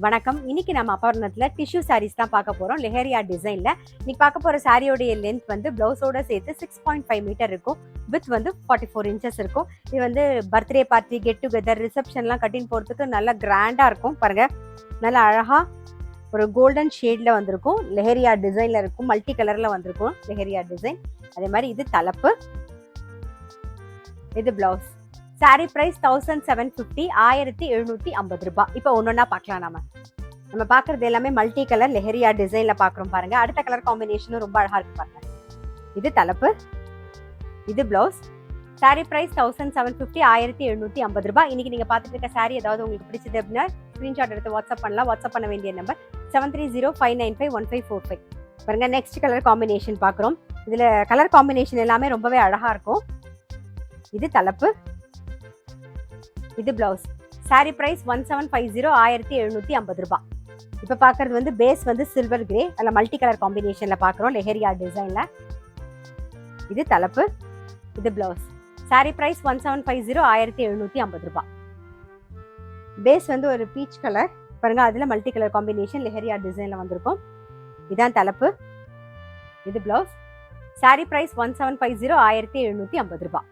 வணக்கம். இன்னைக்கு நம்ம அபர்ணத்துல டிஷ்யூ சாரீஸ் தான் பார்க்க போறோம். லெஹரியா டிசைன்ல. இன்னைக்கு பார்க்க போற சாரியோடைய லென்த் வந்து பிளவுஸோட சேர்த்து 6.5 மீட்டர் இருக்கும். வித் வந்து 44 இன்ச்சஸ் இருக்கும். இது வந்து பர்த்டே பார்ட்டி, கெட் டுகெதர், ரிசப்ஷன்லாம் கட்டின் போறதுக்கு நல்லா கிராண்டா இருக்கும். பாருங்க, நல்லா அழகா ஒரு கோல்டன் ஷேட்ல வந்திருக்கும். லெஹரியா டிசைன்ல இருக்கும். மல்டி கலர்ல வந்திருக்கும் லெஹரியா டிசைன். அதே மாதிரி இது தலைப்பு, இது பிளவுஸ். சாரி பிரைஸ் 1750, 1750 ரூபாய். இப்போ ஒன்னொன்னா பார்க்கலாம். நம்ம பார்க்கறது எல்லாமே மல்டி கலர் லெஹரியா டிசைன்ல பார்க்குறோம். பாருங்க, அடுத்த கலர் காம்பினேஷனும் ரொம்ப அழகா இருக்கு. பாருங்க, இது தலைப்பு, இது பிளவுஸ். சாரி பிரைஸ் 1750, 1750 ரூபாய். இன்னைக்கு நீங்க பார்த்துட்டு இருக்க சாரி ஏதாவது உங்களுக்கு பிடிச்சது அப்படின்னா ஸ்கிரீன்ஷாட் எடுத்து வாட்ஸ்அப் பண்ணலாம். வாட்ஸ்அப் பண்ண வேண்டிய நம்பர் 7305951545. பாருங்க, நெக்ஸ்ட் கலர் காம்பினேஷன் பார்க்குறோம். இதுல கலர் காம்பினேஷன் எல்லாமே ரொம்பவே அழகா இருக்கும். இது தலைப்பு, இது பிளவுஸ். சாரி பிரைஸ் 1750, 1750 ரூபாய். இப்போ பார்க்கறது வந்து பேஸ் வந்து சில்வர் கிரே, அதில் மல்டி கலர் காம்பினேஷன்ல பார்க்குறோம் லெஹரியா டிசைன்ல. இது தலைப்பு, இது பிளவுஸ். சாரி பிரைஸ் 1750, 1750 ரூபாய். பேஸ் வந்து ஒரு பீச் கலர். பாருங்க, அதுல மல்டி கலர் காம்பினேஷன் லெஹரியா டிசைன்ல வந்திருக்கும். இதான் தலைப்பு, இது பிளவுஸ். சாரி பிரைஸ் 1750, 1750 ரூபாய்.